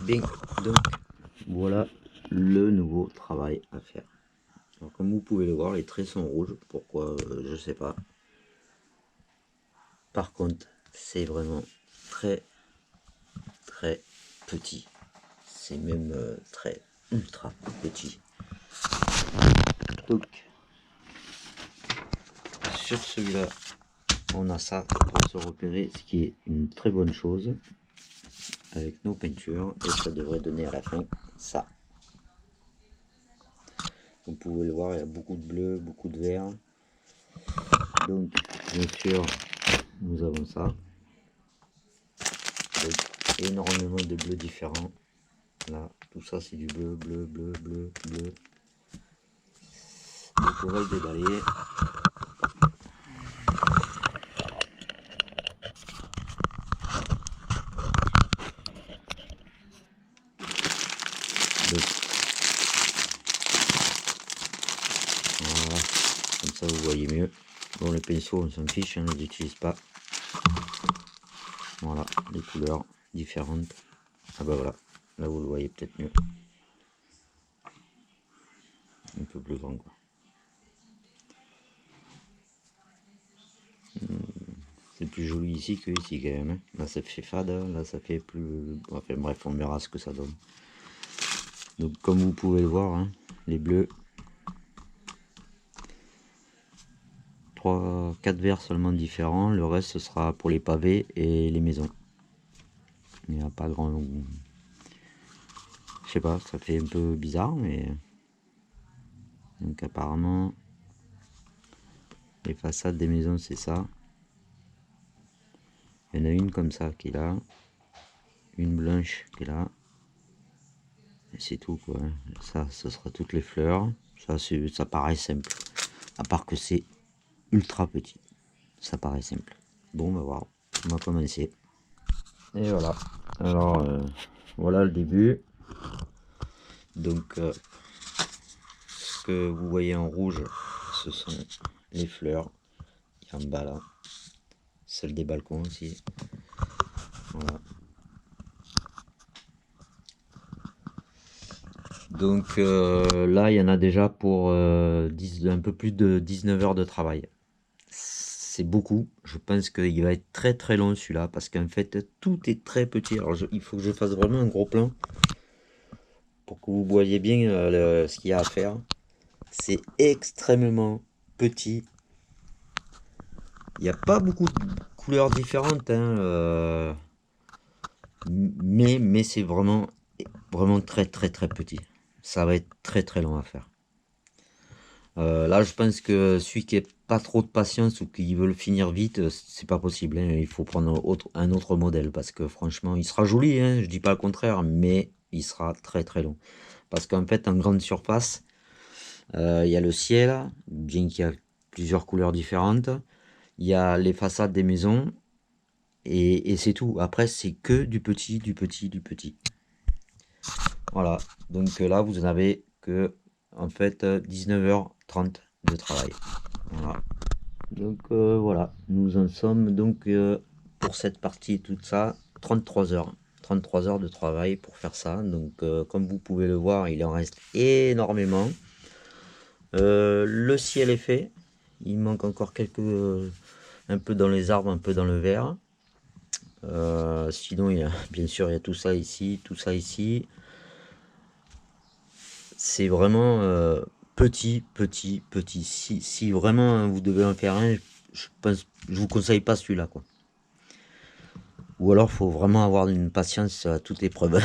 Bien, donc voilà le nouveau travail à faire. Alors, comme vous pouvez le voir, les traits sont rouges. Pourquoi, je sais pas. Par contre, c'est vraiment très petit. C'est même très ultra petit. Donc sur celui-là, on a ça pour se repérer, ce qui est une très bonne chose avec nos peintures, et ça devrait donner à la fin ça. Vous pouvez le voir, il y a beaucoup de bleu, beaucoup de vert. Donc bien sûr, nous avons ça. Donc, énormément de bleus différents. Là, tout ça c'est du bleu, bleu, bleu, bleu, bleu. Donc on va le déballer. Donc, voilà, comme ça vous voyez mieux. Bon, les pinceaux on s'en fiche, hein, on ne les utilise pas. Voilà, les couleurs différentes. Ah bah voilà, là vous le voyez peut-être mieux. Un peu plus grand quoi. C'est plus joli ici que ici quand même. Là ça fait fade, là ça fait plus... Enfin bref, on verra ce que ça donne. Donc comme vous pouvez le voir, hein, les bleus, 3-4 verts seulement différents. Le reste ce sera pour les pavés et les maisons. Il n'y a pas grand... Je sais pas, ça fait un peu bizarre, mais... Donc apparemment, les façades des maisons c'est ça. Il y en a une comme ça qui est là, une blanche qui est là, et c'est tout quoi. Ça, ce sera toutes les fleurs. Ça paraît simple, à part que c'est ultra petit. Ça paraît simple. Bon, bah voilà, on va commencer. Et voilà. Alors, voilà le début. Donc, ce que vous voyez en rouge, ce sont les fleurs. Il y a en bas là, celle des balcons aussi. Voilà. Donc là, il y en a déjà pour un peu plus de 19 heures de travail. C'est beaucoup. Je pense qu'il va être très long celui-là parce qu'en fait, tout est très petit. Alors, il faut que je fasse vraiment un gros plan pour que vous voyez bien ce qu'il y a à faire. C'est extrêmement petit. Il n'y a pas beaucoup de couleurs différentes, hein, mais c'est vraiment très petit. Ça va être très long à faire. Là, je pense que celui qui n'a pas trop de patience ou qui veut le finir vite, c'est pas possible, hein. Il faut prendre un autre modèle parce que franchement, il sera joli, hein, je dis pas le contraire, mais il sera très long. Parce qu'en fait, en grande surface, il y a le ciel, bien qu'il y a plusieurs couleurs différentes. Il y a les façades des maisons et c'est tout. Après, c'est que du petit. Voilà. Donc là, vous en avez que en fait 19h30 de travail. Voilà. Donc voilà, nous en sommes donc pour cette partie toute ça 33 heures. 33 heures de travail pour faire ça. Donc comme vous pouvez le voir, il en reste énormément. Le ciel est fait. Il manque encore quelques un peu dans les arbres, un peu dans le vert. Sinon, il y a, bien sûr, il y a tout ça ici, tout ça ici. C'est vraiment petit. Si vraiment vous devez en faire un, je vous conseille pas celui-là, quoi. Ou alors, faut vraiment avoir une patience à toute épreuve.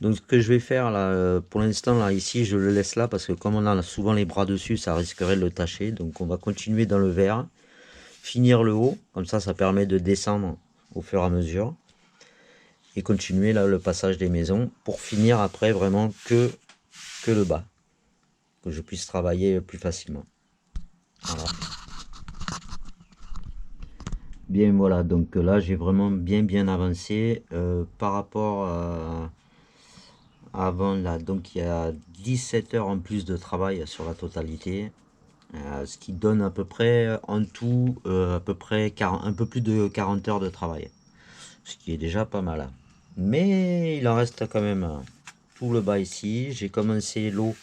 Donc, ce que je vais faire là, pour l'instant, là, ici, je le laisse là parce que comme on a souvent les bras dessus, ça risquerait de le tacher. Donc, on va continuer dans le vert, finir le haut, comme ça permet de descendre au fur et à mesure. Et continuer là le passage des maisons pour finir après vraiment que le bas, que je puisse travailler plus facilement. Voilà. Bien voilà, donc là j'ai vraiment bien avancé par rapport à avant là. Donc il y a 17 heures en plus de travail sur la totalité, ce qui donne à peu près en tout à peu près un peu plus de 40 heures de travail, ce qui est déjà pas mal. Mais il en reste quand même tout le bas ici. J'ai commencé l'eau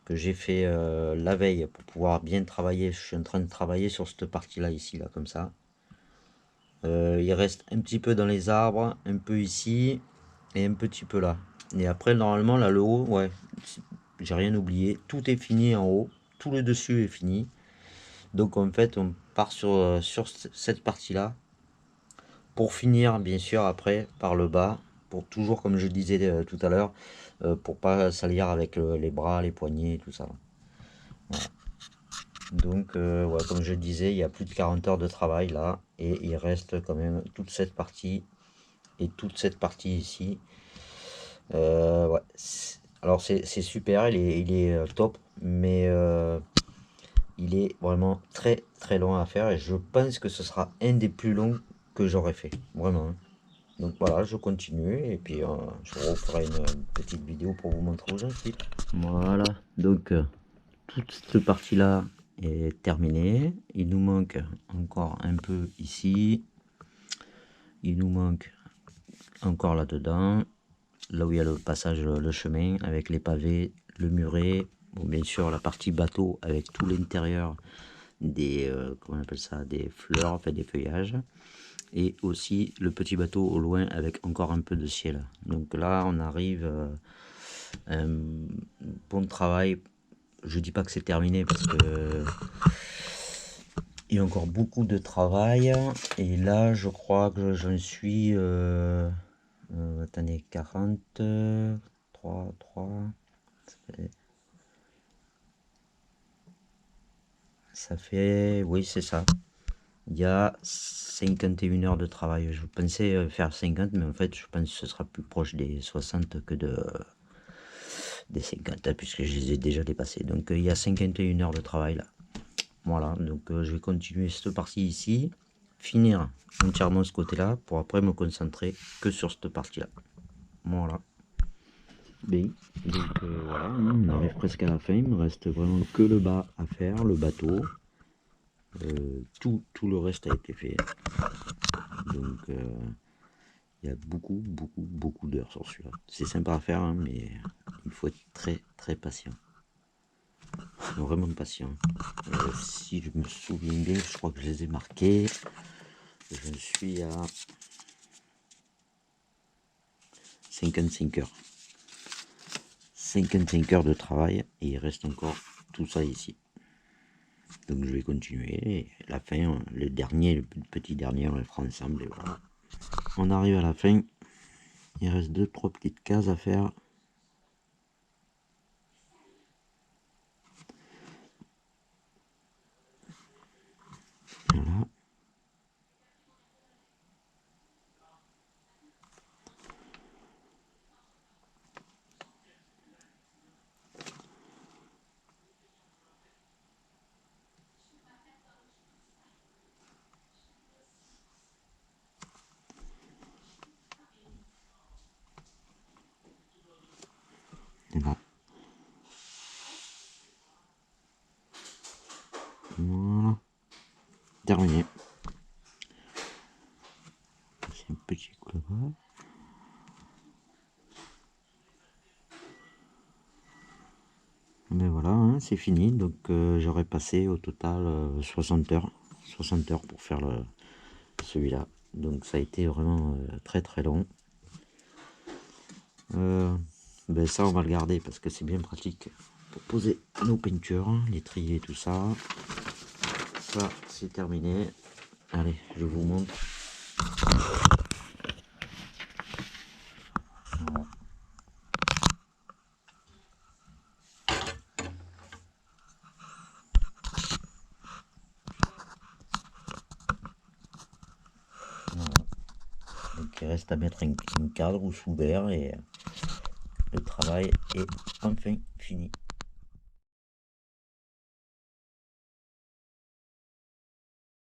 que j'ai fait la veille pour pouvoir bien travailler. Je suis en train de travailler sur cette partie-là ici, là, comme ça. Il reste un petit peu dans les arbres, un peu ici et un petit peu là. Et après, normalement, là, le haut, ouais, j'ai rien oublié. Tout est fini en haut. Tout le dessus est fini. Donc, en fait, on part sur cette partie-là. Pour finir, bien sûr, après, par le bas. Pour toujours, comme je disais tout à l'heure, pour pas salir avec les bras, les poignets, tout ça. Voilà. Donc, ouais, comme je disais, il y a plus de 40 heures de travail là. Et il reste quand même toute cette partie et toute cette partie ici. Ouais. Alors c'est super, il est top, mais il est vraiment très très long à faire et je pense que ce sera un des plus longs que j'aurais fait, vraiment. Donc voilà, je continue et puis je referai une petite vidéo pour vous montrer où j'en suis. Voilà, donc toute cette partie-là est terminée. Il nous manque encore un peu ici. Il nous manque encore là-dedans. Là où il y a le passage, le chemin avec les pavés, le muret, bon, bien sûr la partie bateau avec tout l'intérieur des, comment on appelle ça, des fleurs, enfin des feuillages, et aussi le petit bateau au loin avec encore un peu de ciel. Donc là on arrive à un bon travail. Je dis pas que c'est terminé parce que il y a encore beaucoup de travail et là je crois que j'en suis attendez, 40 3 ça fait, oui c'est ça, il y a 51 heures de travail. Je pensais faire 50, mais en fait je pense que ce sera plus proche des 60 que des 50 hein, puisque je les ai déjà dépassés. Donc il y a 51 heures de travail là. Voilà, donc je vais continuer cette partie ici, finir entièrement ce côté là pour après me concentrer que sur cette partie là. Voilà. Bien, donc voilà, on arrive presque à la fin, il me reste vraiment que le bas à faire, le bateau. Tout le reste a été fait. Donc il y a beaucoup d'heures sur celui-là. C'est sympa à faire, hein, mais il faut être très patient. Vraiment patient. Si je me souviens bien, je crois que je les ai marqués. Je suis à 55 heures. 55 heures de travail et il reste encore tout ça ici. Donc je vais continuer. Et la fin, le petit dernier, on le fera ensemble. Et voilà. On arrive à la fin. Il reste 2-3 petites cases à faire. Voilà. Voilà. Voilà. Terminé. C'est un petit coup là-bas. Mais voilà, hein, c'est fini. Donc j'aurais passé au total 60 heures. 60 heures pour faire celui-là. Donc ça a été vraiment très long. Ben ça on va le garder parce que c'est bien pratique pour poser nos peintures, les trier, tout ça. Ça c'est terminé. Allez, je vous montre. Voilà. Voilà. Donc il reste à mettre un cadre ou sous verre et le travail est enfin fini.